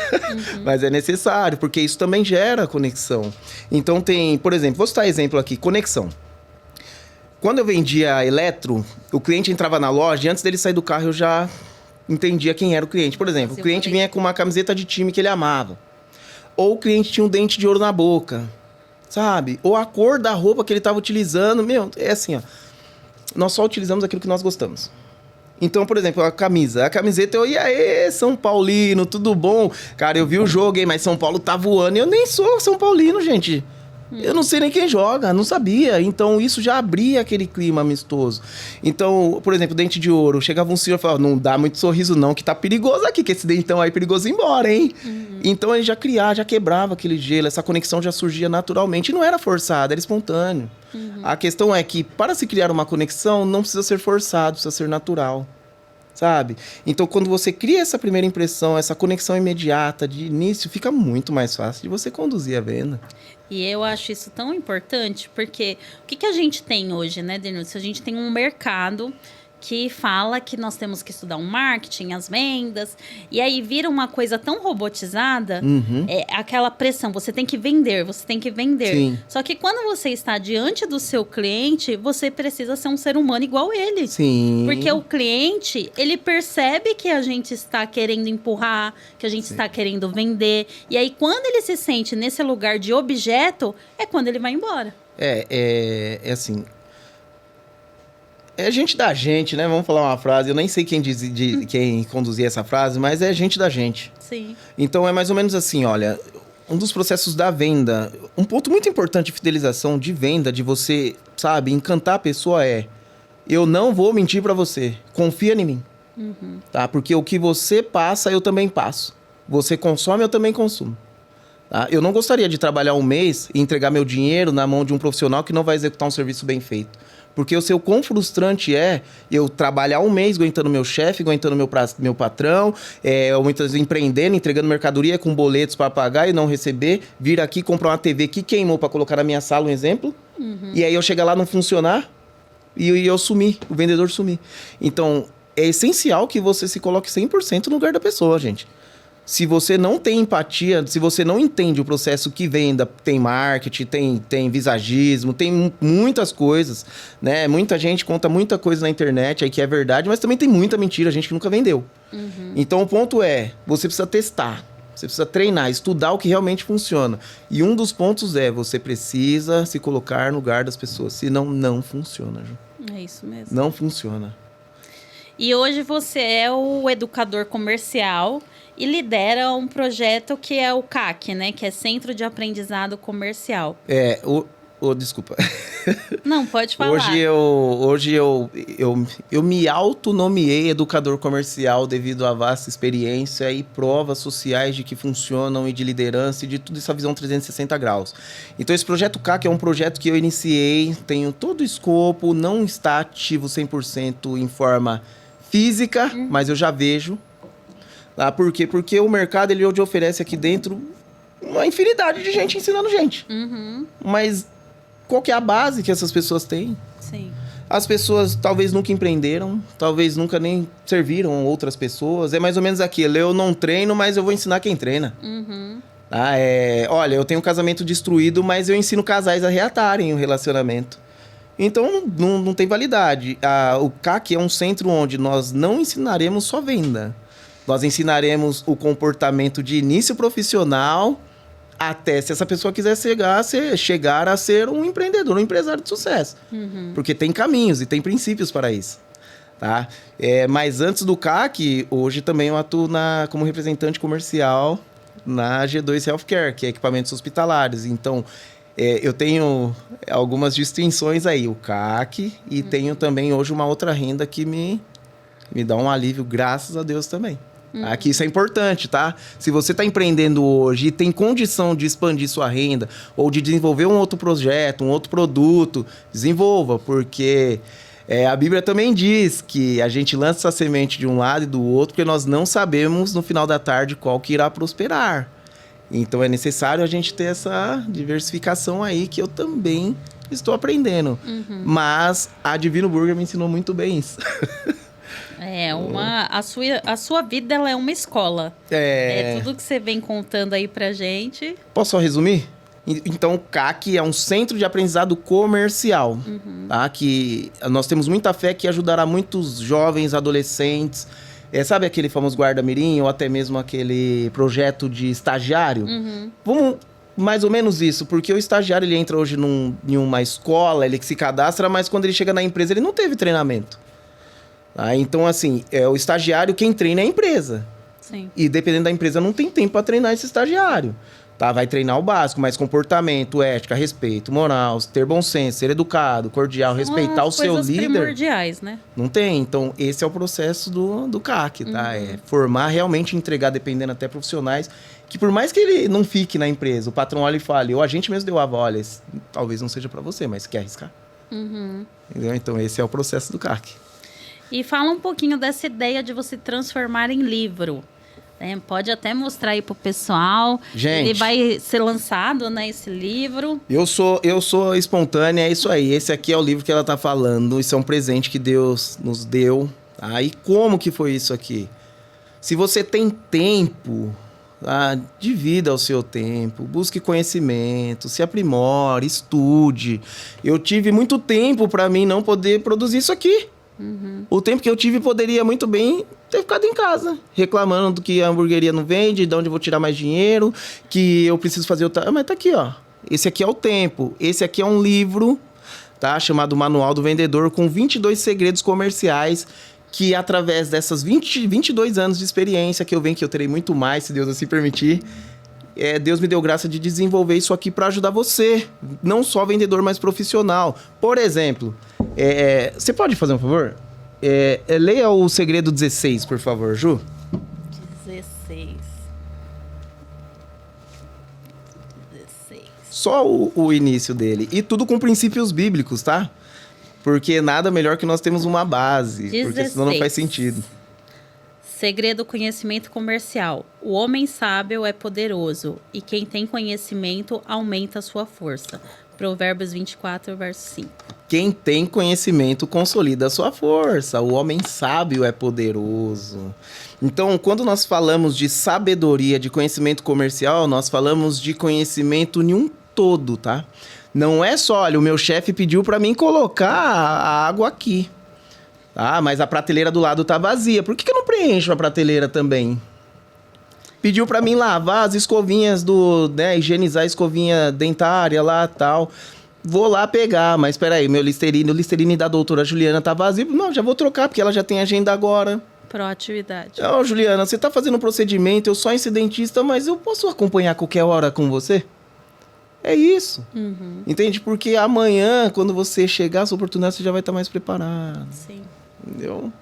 Mas é necessário, porque isso também gera conexão. Então tem, por exemplo, vou citar exemplo aqui, conexão. Quando eu vendia eletro, o cliente entrava na loja e antes dele sair do carro eu já entendia quem era o cliente. Por exemplo, o cliente vinha com uma camiseta de time que ele amava. Ou o cliente tinha um dente de ouro na boca, sabe? Ou a cor da roupa que ele estava utilizando. É assim, ó. Nós só utilizamos aquilo que nós gostamos. Então, por exemplo, a camiseta, e aí, São Paulino, tudo bom? Cara, eu vi o jogo, hein, mas São Paulo tá voando. Eu nem sou São Paulino, gente. Eu não sei nem quem joga, não sabia. Então, isso já abria aquele clima amistoso. Então, por exemplo, dente de ouro. Chegava um senhor e falava, não dá muito sorriso não, que tá perigoso aqui, que esse dentão aí é perigoso ir embora, hein? Então, ele já quebrava aquele gelo. Essa conexão já surgia naturalmente. E não era forçada, era espontâneo. A questão é que, para se criar uma conexão, não precisa ser forçado, precisa ser natural. Sabe? Então, quando você cria essa primeira impressão, essa conexão imediata de início, fica muito mais fácil de você conduzir a venda. E eu acho isso tão importante, porque o que a gente tem hoje, né, Denilson? A gente tem um mercado que fala que nós temos que estudar o marketing, as vendas, e aí vira uma coisa tão robotizada, aquela pressão, você tem que vender, você tem que vender. Sim. Só que quando você está diante do seu cliente, você precisa ser um ser humano igual ele. Sim. Porque o cliente, ele percebe que a gente está querendo empurrar, que a gente está querendo vender, e aí quando ele se sente nesse lugar de objeto, é quando ele vai embora. É assim... É gente da gente, né? Vamos falar uma frase. Eu nem sei quem conduzia essa frase, mas é gente da gente. Sim. Então, é mais ou menos assim, olha... Um dos processos da venda... Um ponto muito importante de fidelização, de venda, de você, sabe, encantar a pessoa é... Eu não vou mentir pra você. Confia em mim. Tá? Porque o que você passa, eu também passo. Você consome, eu também consumo. Tá? Eu não gostaria de trabalhar um mês e entregar meu dinheiro na mão de um profissional que não vai executar um serviço bem feito. Porque eu sei o quão frustrante é eu trabalhar um mês aguentando meu chefe, aguentando meu patrão, muitas vezes empreendendo, entregando mercadoria com boletos para pagar e não receber, vir aqui comprar uma TV que queimou para colocar na minha sala, um exemplo, e aí eu chegar lá não funcionar e eu sumir, o vendedor sumir. Então, é essencial que você se coloque 100% no lugar da pessoa, gente. Se você não tem empatia, se você não entende o processo que venda, tem marketing, tem visagismo, tem muitas coisas, né? Muita gente conta muita coisa na internet aí que é verdade, mas também tem muita mentira, gente que nunca vendeu. Então o ponto é, você precisa testar, você precisa treinar, estudar o que realmente funciona. E um dos pontos é, você precisa se colocar no lugar das pessoas, senão não funciona, Ju. É isso mesmo. Não funciona. E hoje você é o educador comercial e lidera um projeto que é o CAC, né? Que é Centro de Aprendizado Comercial. Desculpa. Não, pode falar. Hoje eu me autonomeei educador comercial devido à vasta experiência e provas sociais de que funcionam e de liderança e de tudo essa visão 360 graus. Então esse projeto CAC é um projeto que eu iniciei, tenho todo o escopo, não está ativo 100% em forma física, mas eu já vejo. Por quê? Porque o mercado ele hoje oferece aqui dentro uma infinidade de gente ensinando gente. Mas qual que é a base que essas pessoas têm? Sim. As pessoas talvez nunca empreenderam, talvez nunca nem serviram outras pessoas. É mais ou menos aquilo, eu não treino, mas eu vou ensinar quem treina. Olha, eu tenho um casamento destruído, mas eu ensino casais a reatarem o relacionamento. Então, não tem validade. O CAC é um centro onde nós não ensinaremos só venda. Nós ensinaremos o comportamento de início profissional até se essa pessoa quiser chegar a ser um empreendedor, um empresário de sucesso. Porque tem caminhos e tem princípios para isso. Tá? Mas antes do CAC, hoje também eu atuo como representante comercial na G2 Healthcare, que é equipamentos hospitalares. Então, eu tenho algumas distinções aí, o CAC, e tenho também hoje uma outra renda que me dá um alívio, graças a Deus também. Aqui isso é importante, tá? Se você está empreendendo hoje e tem condição de expandir sua renda ou de desenvolver um outro projeto, um outro produto, desenvolva, porque a Bíblia também diz que a gente lança essa semente de um lado e do outro, porque nós não sabemos no final da tarde qual que irá prosperar. Então é necessário a gente ter essa diversificação aí que eu também estou aprendendo. Mas a Divino Burger me ensinou muito bem isso. A sua vida ela é uma escola. Tudo que você vem contando aí pra gente. Posso só resumir? Então, o CAC é um centro de aprendizado comercial. Tá? Que nós temos muita fé que ajudará muitos jovens, adolescentes. Sabe aquele famoso guarda-mirim ou até mesmo aquele projeto de estagiário? Vamos mais ou menos isso, porque o estagiário ele entra hoje em uma escola, ele se cadastra, mas quando ele chega na empresa ele não teve treinamento. Então, assim, o estagiário quem treina é a empresa. Sim. E dependendo da empresa não tem tempo para treinar esse estagiário. Tá? Vai treinar o básico, mas comportamento, ética, respeito, moral, ter bom senso, ser educado, cordial, respeitar o seu líder. Primordiais, né? Não tem. Então, esse é o processo do CAC, tá? É formar, realmente entregar, dependendo até profissionais, que por mais que ele não fique na empresa, o patrão olha e fale, ou a gente mesmo deu a olha, talvez não seja para você, mas quer arriscar. Entendeu? Então, esse é o processo do CAC. E fala um pouquinho dessa ideia de você transformar em livro. Pode até mostrar aí pro pessoal. Gente, ele vai ser lançado, né, esse livro. Eu sou espontânea, é isso aí. Esse aqui é o livro que ela tá falando. Isso é um presente que Deus nos deu. Tá? E como que foi isso aqui? Se você tem tempo, divida o seu tempo, busque conhecimento, se aprimore, estude. Eu tive muito tempo para mim não poder produzir isso aqui. O tempo que eu tive poderia muito bem ter ficado em casa, reclamando do que a hamburgueria não vende, de onde eu vou tirar mais dinheiro, que eu preciso fazer outra... Mas tá aqui, ó. Esse aqui é o tempo. Esse aqui é um livro, tá? Chamado Manual do Vendedor, com 22 segredos comerciais, que através dessas 22 anos de experiência que eu venho, que eu terei muito mais, se Deus assim permitir, Deus me deu graça de desenvolver isso aqui para ajudar você, não só vendedor, mas profissional. Por exemplo, você pode fazer um favor? Leia o segredo 16, por favor, Ju. 16. Só o início dele. E tudo com princípios bíblicos, tá? Porque nada melhor que nós temos uma base. 16. Porque senão não faz sentido. Segredo conhecimento comercial. O homem sábio é poderoso e quem tem conhecimento aumenta a sua força. Provérbios 24, verso 5. Quem tem conhecimento consolida a sua força. O homem sábio é poderoso. Então, quando nós falamos de sabedoria, de conhecimento comercial, nós falamos de conhecimento em um todo, tá? Não é só, olha, o meu chefe pediu para mim colocar a água aqui. Ah, mas a prateleira do lado tá vazia. Por que eu não preencho a prateleira também? Pediu pra mim lavar as escovinhas higienizar a escovinha dentária lá e tal. Vou lá pegar, mas peraí, o Listerine da doutora Juliana tá vazio. Não, já vou trocar, porque ela já tem agenda agora. Proatividade. Não, Juliana, você tá fazendo um procedimento, eu só incidentista, mas eu posso acompanhar qualquer hora com você? É isso. Entende? Porque amanhã, quando você chegar, a sua oportunidade, você já vai estar mais preparado. Sim. Entendeu?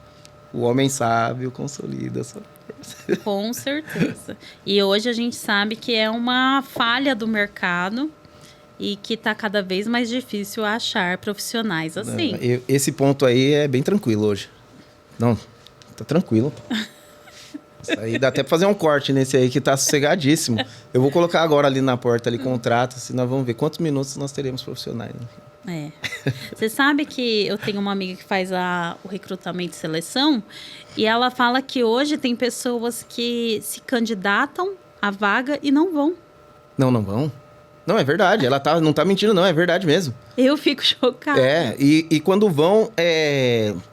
O homem sábio consolida a sua força. Com certeza. E hoje a gente sabe que é uma falha do mercado e que está cada vez mais difícil achar profissionais assim. Esse ponto aí é bem tranquilo hoje. Não, tá tranquilo. Isso aí dá até pra fazer um corte nesse aí que tá sossegadíssimo. Eu vou colocar agora ali na porta, ali contrato, assim, nós vamos ver quantos minutos nós teremos profissionais. Você sabe que eu tenho uma amiga que faz o recrutamento e seleção e ela fala que hoje tem pessoas que se candidatam à vaga e não vão. Não vão? Não, é verdade. Ela não tá mentindo, não. É verdade mesmo. Eu fico chocada. E quando vão,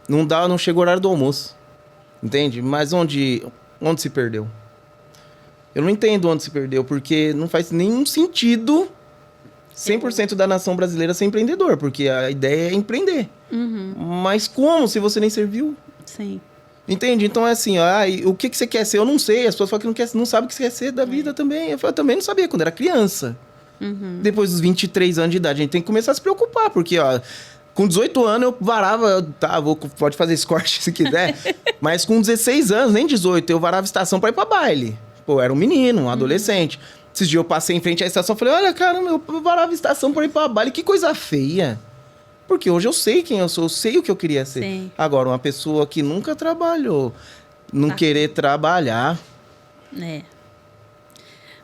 não chega o horário do almoço. Entende? Mas onde se perdeu? Eu não entendo onde se perdeu, porque não faz nenhum sentido 100% da nação brasileira ser empreendedor, porque a ideia é empreender. Mas como, se você nem serviu? Sim. Entende? Então é assim, o que você quer ser? Eu não sei. As pessoas falam que não sabem o que você quer ser da vida também. Eu também não sabia quando era criança. Depois dos 23 anos de idade, a gente tem que começar a se preocupar, porque, com 18 anos eu varava... Pode fazer esse corte se quiser. Mas com 16 anos, nem 18, eu varava estação pra ir pra baile. Pô, era um menino, um adolescente. Esses dias eu passei em frente à estação e falei, olha, cara, eu varava estação pra ir pra baile. Que coisa feia. Porque hoje eu sei quem eu sou, eu sei o que eu queria ser. Sim. Agora, uma pessoa que nunca trabalhou, não querer trabalhar...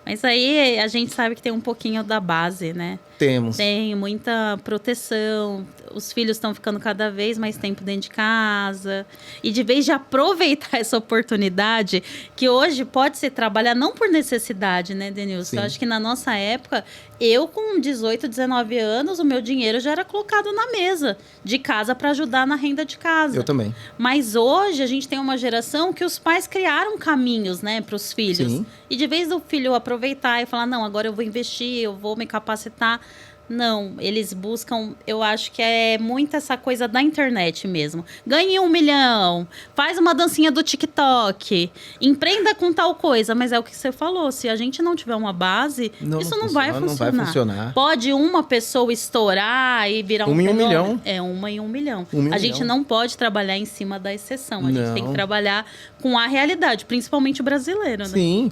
Mas aí a gente sabe que tem um pouquinho da base, né? Temos. Tem muita proteção, os filhos estão ficando cada vez mais tempo dentro de casa. E de vez de aproveitar essa oportunidade, que hoje pode se trabalhar não por necessidade, né, Denilson? Eu acho que na nossa época, eu com 18, 19 anos, o meu dinheiro já era colocado na mesa de casa para ajudar na renda de casa. Eu também. Mas hoje a gente tem uma geração que os pais criaram caminhos, né, para os filhos. Sim. E de vez do filho aproveitar e falar, não, agora eu vou investir, eu vou me capacitar. Não, eles buscam, eu acho que é muito essa coisa da internet mesmo. Ganhe 1 milhão, faz uma dancinha do TikTok, empreenda com tal coisa. Mas é o que você falou, se a gente não tiver uma base, isso não vai funcionar. Não vai funcionar. Pode uma pessoa estourar e virar um fenômeno. 1 milhão. É, 1 em 1 milhão. A gente não pode trabalhar em cima da exceção. A gente tem que trabalhar com a realidade, principalmente o brasileiro, né? Sim,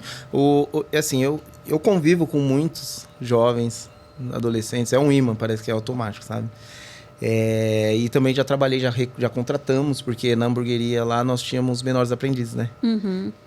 assim, eu convivo com muitos jovens, adolescentes, é um imã, parece que é automático, sabe? E também já trabalhei, já contratamos, porque na hamburgueria lá nós tínhamos menores aprendizes, né?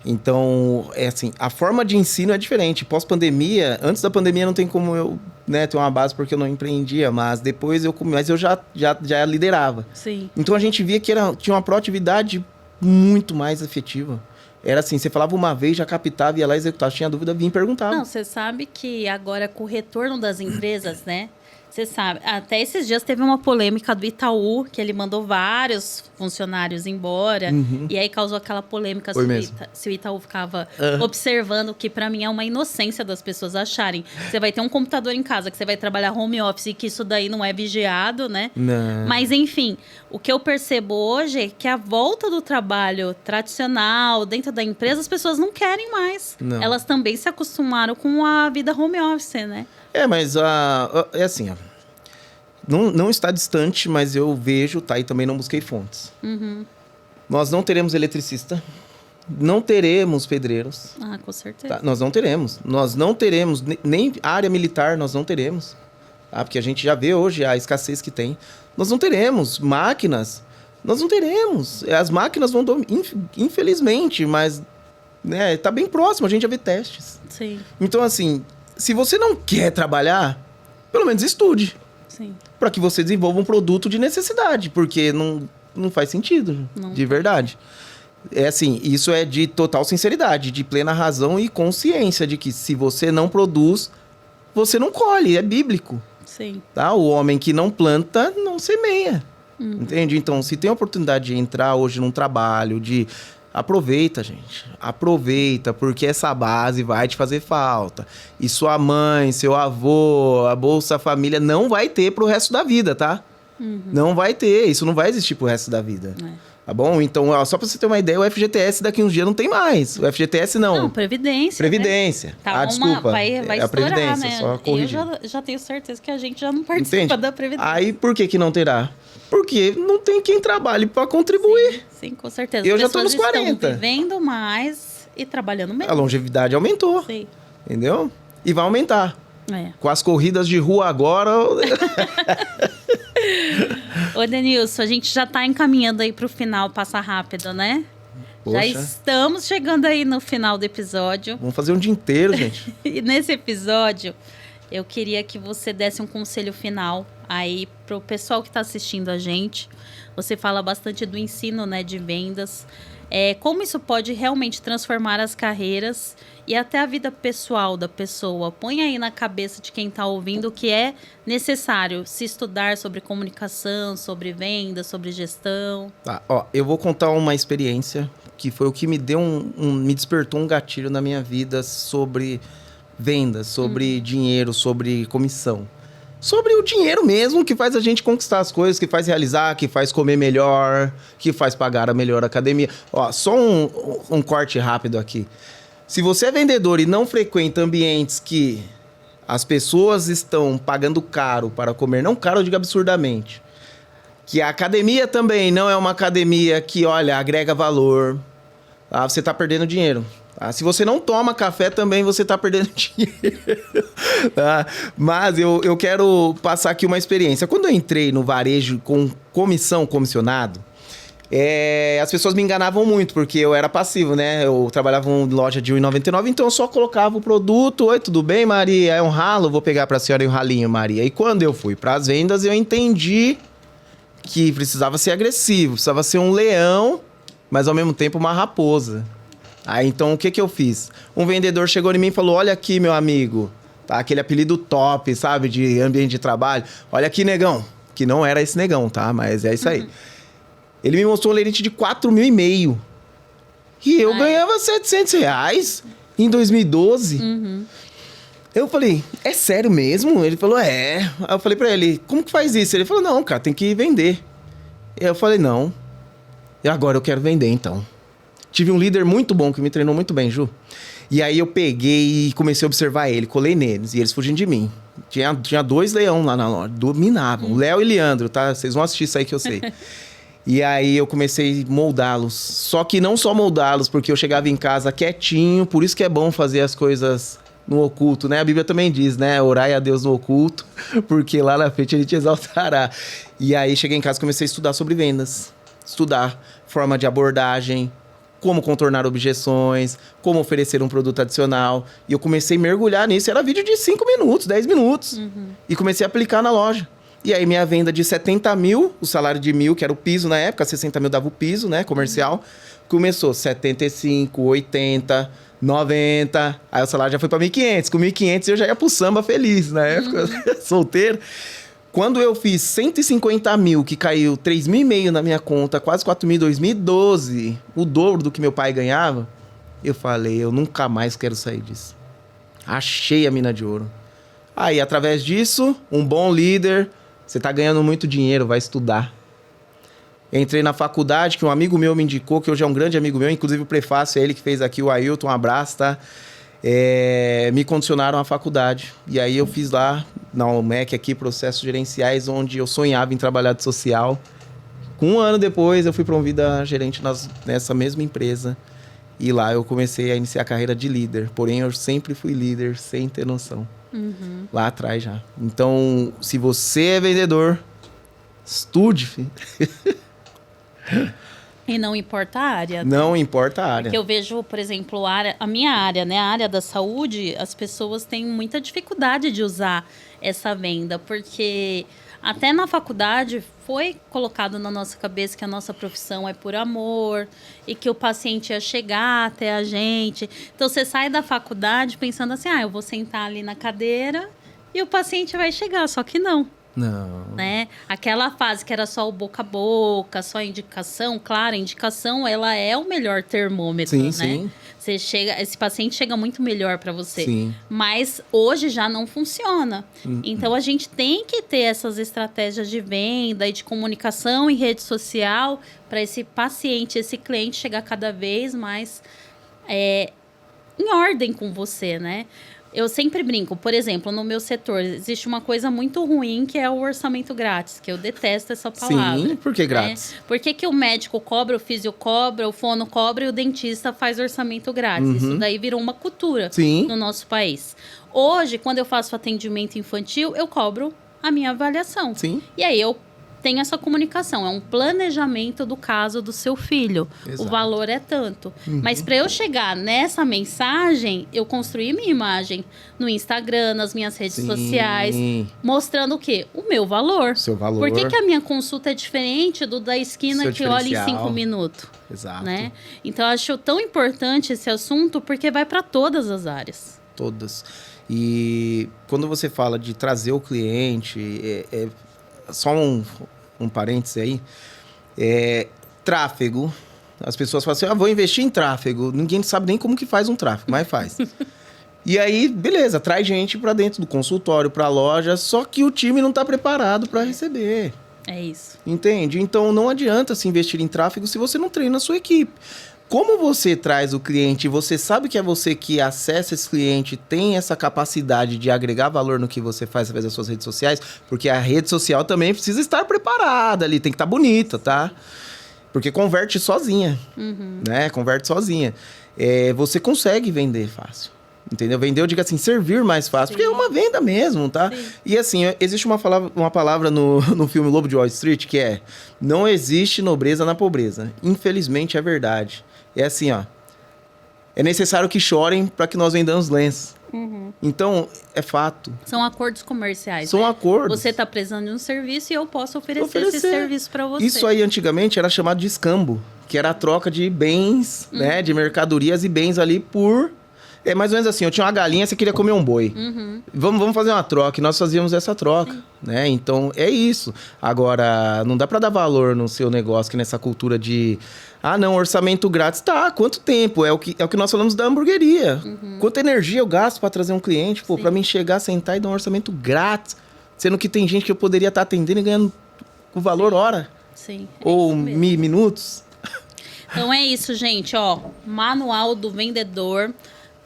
Então, assim, a forma de ensino é diferente. Pós-pandemia, antes da pandemia não tem como eu, né, ter uma base porque eu não empreendia, mas depois eu já liderava. Sim. Então a gente via que tinha uma proatividade muito mais efetiva. Era assim, você falava uma vez, já captava, ia lá executava. Tinha dúvida, vinha e perguntava. Não, você sabe que agora com o retorno das empresas, né? Você sabe, até esses dias teve uma polêmica do Itaú, que ele mandou vários funcionários embora. E aí causou aquela polêmica se o Itaú ficava observando, que pra mim é uma inocência das pessoas acharem. Você vai ter um computador em casa, que você vai trabalhar home office e que isso daí não é vigiado, né? Não. Mas enfim, o que eu percebo hoje é que a volta do trabalho tradicional dentro da empresa, as pessoas não querem mais. Não. Elas também se acostumaram com a vida home office, né? Mas é assim, ó. Não está distante, mas eu vejo, tá? E também não busquei fontes. Nós não teremos eletricista, não teremos pedreiros. Ah, com certeza. Tá? Nós não teremos. Nós não teremos, nem área militar nós não teremos. Tá? Porque a gente já vê hoje a escassez que tem. Nós não teremos máquinas. Nós não teremos. As máquinas vão, infelizmente, mas né, tá bem próximo, a gente já vê testes. Sim. Então, assim, se você não quer trabalhar, pelo menos estude. Sim. Para que você desenvolva um produto de necessidade, porque não faz sentido, de verdade. É assim, isso é de total sinceridade, de plena razão e consciência de que se você não produz, você não colhe, é bíblico. Sim. Tá? O homem que não planta, não semeia. Entende? Então, se tem a oportunidade de entrar hoje num trabalho, aproveita, gente. Aproveita, porque essa base vai te fazer falta. E sua mãe, seu avô, a Bolsa Família não vai ter pro resto da vida, tá? Não vai ter. Isso não vai existir pro resto da vida. Tá bom? Então, só pra você ter uma ideia, o FGTS daqui uns dias não tem mais. O FGTS não. Não, Previdência. Previdência. Né? Tá desculpa. Vai a estourar, Previdência, né? só corrigir. Eu já tenho certeza que a gente já não participa da Previdência. Aí, por que não terá? Porque não tem quem trabalhe para contribuir. Sim, com certeza. Eu já tô nos 40. Estão vivendo mais e trabalhando menos. A longevidade aumentou. Sim. Entendeu? E vai aumentar. Com as corridas de rua agora... Ô, Denilson, a gente já tá encaminhando aí pro final, passa rápido, né? Poxa. Já estamos chegando aí no final do episódio. Vamos fazer um dia inteiro, gente. E nesse episódio, eu queria que você desse um conselho final aí pro pessoal que tá assistindo a gente. Você fala bastante do ensino, né, de vendas. Como isso pode realmente transformar as carreiras e até a vida pessoal da pessoa. Põe aí na cabeça de quem está ouvindo que é necessário se estudar sobre comunicação, sobre vendas, sobre gestão. Tá, eu vou contar uma experiência que foi o que me deu me despertou um gatilho na minha vida sobre vendas, sobre dinheiro, sobre comissão. Sobre o dinheiro mesmo, que faz a gente conquistar as coisas, que faz realizar, que faz comer melhor, que faz pagar a melhor academia. Só um corte rápido aqui. Se você é vendedor e não frequenta ambientes que as pessoas estão pagando caro para comer, não caro, eu digo absurdamente, que a academia também não é uma academia que, olha, agrega valor, tá? Você está perdendo dinheiro. Tá? Se você não toma café, também você está perdendo dinheiro. Tá? Mas eu quero passar aqui uma experiência. Quando eu entrei no varejo com comissionado, as pessoas me enganavam muito, porque eu era passivo, né? Eu trabalhava em loja de R$1,99, então eu só colocava o produto. Oi, tudo bem, Maria? É um ralo? Vou pegar para a senhora um ralinho, Maria. E quando eu fui para as vendas, eu entendi que precisava ser agressivo, precisava ser um leão, mas ao mesmo tempo uma raposa. Aí, então, o que eu fiz? Um vendedor chegou em mim e falou, olha aqui, meu amigo, tá? Aquele apelido top, sabe, de ambiente de trabalho. Olha aqui, negão. Que não era esse negão, tá? Mas é isso aí. Ele me mostrou um lerite de 4.500. E eu ganhava R$700 em 2012. Eu falei, é sério mesmo? Ele falou, é. Aí eu falei pra ele, como que faz isso? Ele falou, não, cara, tem que vender. E eu falei, não. E agora eu quero vender, então. Tive um líder muito bom, que me treinou muito bem, Ju. E aí eu peguei e comecei a observar ele, colei neles, e eles fugiam de mim. Tinha 2 leões lá na loja, dominavam. Léo e Leandro, tá? Vocês vão assistir isso aí que eu sei. E aí eu comecei a moldá-los. Só que não só moldá-los, porque eu chegava em casa quietinho, por isso que é bom fazer as coisas no oculto, né? A Bíblia também diz, né? Orai a Deus no oculto, porque lá na frente ele te exaltará. E aí cheguei em casa e comecei a estudar sobre vendas. Estudar forma de abordagem, como contornar objeções, como oferecer um produto adicional. E eu comecei a mergulhar nisso. Era vídeo de 5 minutos, 10 minutos. E comecei a aplicar na loja. E aí minha venda de 70 mil, o salário de 1.000, que era o piso na época, 60 mil dava o piso, né, comercial, começou 75, 80, 90, aí o salário já foi para 1.500. Com 1.500 eu já ia pro samba feliz na época, solteiro. Quando eu fiz 150 mil, que caiu 3.500 na minha conta, quase 4 mil em 2012, o dobro do que meu pai ganhava, eu falei, eu nunca mais quero sair disso. Achei a mina de ouro. Aí, através disso, um bom líder, você tá ganhando muito dinheiro, vai estudar. Entrei na faculdade, que um amigo meu me indicou, que hoje é um grande amigo meu, inclusive o prefácio é ele que fez aqui, o Ailton, um abraço, tá? Me condicionaram à faculdade. E aí eu fiz lá, na UMEC aqui, processos gerenciais, onde eu sonhava em trabalhar de social. Um ano depois, eu fui promovida a gerente nessa mesma empresa. E lá eu comecei a iniciar a carreira de líder. Porém, eu sempre fui líder, sem ter noção. Lá atrás já. Então, se você é vendedor, estude, filho. E não importa a área. Não importa a área. Porque eu vejo, por exemplo, a minha área, né? A área da saúde, as pessoas têm muita dificuldade de usar essa venda. Porque até na faculdade foi colocado na nossa cabeça que a nossa profissão é por amor e que o paciente ia chegar até a gente. Então, você sai da faculdade pensando assim, eu vou sentar ali na cadeira e o paciente vai chegar. Só que não. Não. Né? Aquela fase que era só o boca a boca, só a indicação, claro, a indicação ela é o melhor termômetro, Sim, né? sim. Você chega, esse paciente chega muito melhor para você. Sim. Mas hoje já não funciona. Então a gente tem que ter essas estratégias de venda e de comunicação em rede social para esse paciente, esse cliente chegar cada vez mais em ordem com você, né? Eu sempre brinco, por exemplo, no meu setor, existe uma coisa muito ruim que é o orçamento grátis, que eu detesto essa palavra. Sim, por que grátis? Por que o médico cobra, o físio cobra, o fono cobra e o dentista faz orçamento grátis? Isso daí virou uma cultura no nosso país. Hoje, quando eu faço atendimento infantil, eu cobro a minha avaliação. Sim. E aí eu tenho essa comunicação, é um planejamento do caso do seu filho. Exato. O valor é tanto. Mas para eu chegar nessa mensagem, eu construí minha imagem no Instagram, nas minhas redes sociais, mostrando o quê? O meu valor. Seu valor. Por que a minha consulta é diferente do da esquina que olha em 5 minutos? Exato. Né? Então, eu acho tão importante esse assunto porque vai para todas as áreas. Todas. E quando você fala de trazer o cliente, só um parêntese aí, tráfego. As pessoas falam assim, vou investir em tráfego. Ninguém sabe nem como que faz um tráfego, mas faz. E aí, beleza, traz gente para dentro do consultório, para a loja, só que o time não está preparado para receber. É isso. Entende? Então, não adianta se investir em tráfego se você não treina a sua equipe. Como você traz o cliente, você sabe que é você que acessa esse cliente, tem essa capacidade de agregar valor no que você faz através das suas redes sociais, porque a rede social também precisa estar preparada ali, tem que estar bonita, tá? Porque converte sozinha, né? Converte sozinha. Você consegue vender fácil, entendeu? Vender, eu digo assim, servir mais fácil, porque é uma venda mesmo, tá? Sim. E assim, existe uma palavra no filme Lobo de Wall Street que é: não existe nobreza na pobreza. Infelizmente é verdade. É assim, é necessário que chorem para que nós vendamos lenços. Então, é fato. São acordos comerciais. São acordos. Você está precisando de um serviço e eu posso oferecer esse serviço para você. Isso aí, antigamente, era chamado de escambo, que era a troca de bens, né? De mercadorias e bens ali por... É mais ou menos assim, eu tinha uma galinha, você queria comer um boi. Vamos fazer uma troca, e nós fazíamos essa troca, né? Então, é isso. Agora, não dá para dar valor no seu negócio, que nessa cultura de... não, orçamento grátis. Tá, quanto tempo? É o que nós falamos da hamburgueria. Quanta energia eu gasto para trazer um cliente, para mim chegar, sentar e dar um orçamento grátis. Sendo que tem gente que eu poderia estar atendendo e ganhando o valor hora. Sim. Ou minutos. Então, é isso, gente, Manual do Vendedor.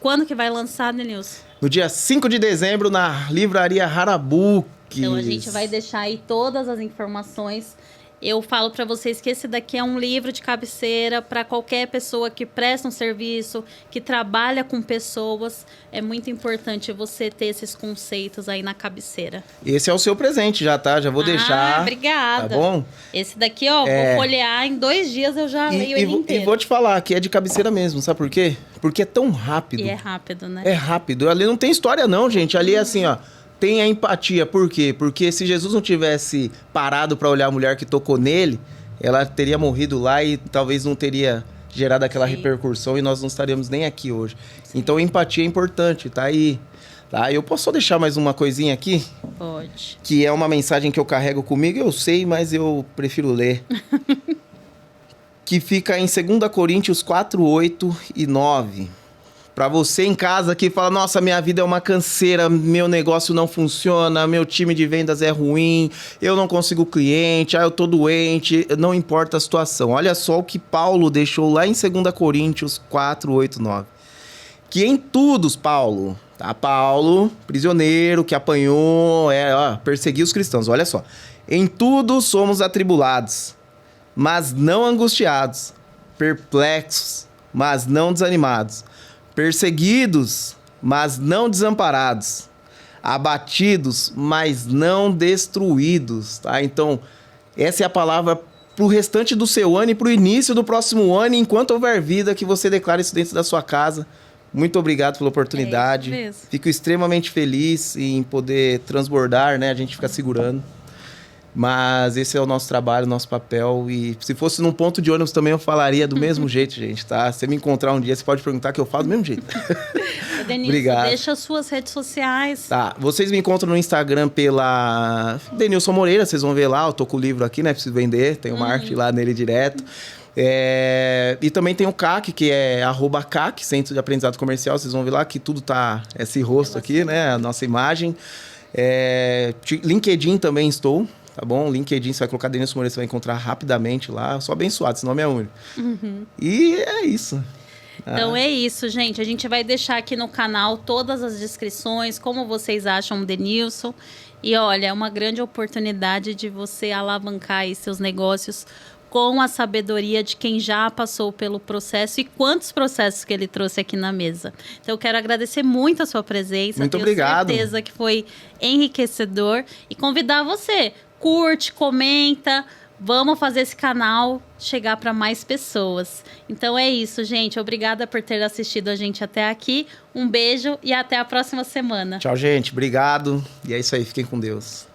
Quando que vai lançar, Denilson? No dia 5 de dezembro, na Livraria Harabuki. Então, a gente vai deixar aí todas as informações. Eu falo para vocês que esse daqui é um livro de cabeceira para qualquer pessoa que presta um serviço, que trabalha com pessoas. É muito importante você ter esses conceitos aí na cabeceira. Esse é o seu presente já, tá? Já vou deixar. Obrigada. Tá bom? Esse daqui, ó, vou folhear em 2 dias, eu já leio ele inteiro. E vou te falar que é de cabeceira mesmo, sabe por quê? Porque é tão rápido. E é rápido, né? É rápido. Ali não tem história não, gente. Ali é assim, ó. Tem a empatia. Por quê? Porque se Jesus não tivesse parado para olhar a mulher que tocou nele, ela teria morrido lá e talvez não teria gerado aquela repercussão e nós não estaríamos nem aqui hoje. Sim. Então, empatia é importante, tá aí. Tá? Eu posso só deixar mais uma coisinha aqui? Pode. Que é uma mensagem que eu carrego comigo, eu sei, mas eu prefiro ler. Que fica em 2 Coríntios 4, 8 e 9. Para você em casa que fala, nossa, minha vida é uma canseira, meu negócio não funciona, meu time de vendas é ruim, eu não consigo cliente, eu tô doente, não importa a situação. Olha só o que Paulo deixou lá em 2 Coríntios 4, 8, 9. Que em tudo, Paulo, tá? Paulo, prisioneiro, que apanhou, perseguiu os cristãos, olha só. Em tudo somos atribulados, mas não angustiados, perplexos, mas não desanimados, perseguidos, mas não desamparados, abatidos, mas não destruídos, tá? Então, essa é a palavra pro restante do seu ano e pro início do próximo ano, enquanto houver vida, que você declare isso dentro da sua casa. Muito obrigado pela oportunidade. É isso mesmo. Fico extremamente feliz em poder transbordar, né? A gente fica segurando. Mas esse é o nosso trabalho, o nosso papel. E se fosse num ponto de ônibus também eu falaria do mesmo jeito, gente, tá? Se você me encontrar um dia, você pode perguntar que eu falo do mesmo jeito. Denilson, obrigado. Deixa as suas redes sociais. Tá, vocês me encontram no Instagram pela Denilson Moreira, vocês vão ver lá, eu tô com o livro aqui, né? Preciso vender, tem uma arte lá nele direto. E também tem o CAC, que é @CAC, Centro de Aprendizado Comercial, vocês vão ver lá que tudo tá, esse rosto aqui, né? A nossa imagem. LinkedIn também estou. Tá bom? LinkedIn, você vai colocar Denilson Moreira, você vai encontrar rapidamente lá. Eu sou abençoado, esse nome é único. E é isso. Então é isso, gente. A gente vai deixar aqui no canal todas as descrições, como vocês acham o Denilson. E olha, é uma grande oportunidade de você alavancar aí seus negócios com a sabedoria de quem já passou pelo processo e quantos processos que ele trouxe aqui na mesa. Então, eu quero agradecer muito a sua presença. Muito obrigado. Tenho certeza que foi enriquecedor. E convidar você, curte, comenta, vamos fazer esse canal chegar para mais pessoas. Então, é isso, gente. Obrigada por ter assistido a gente até aqui. Um beijo e até a próxima semana. Tchau, gente. Obrigado. E é isso aí. Fiquem com Deus.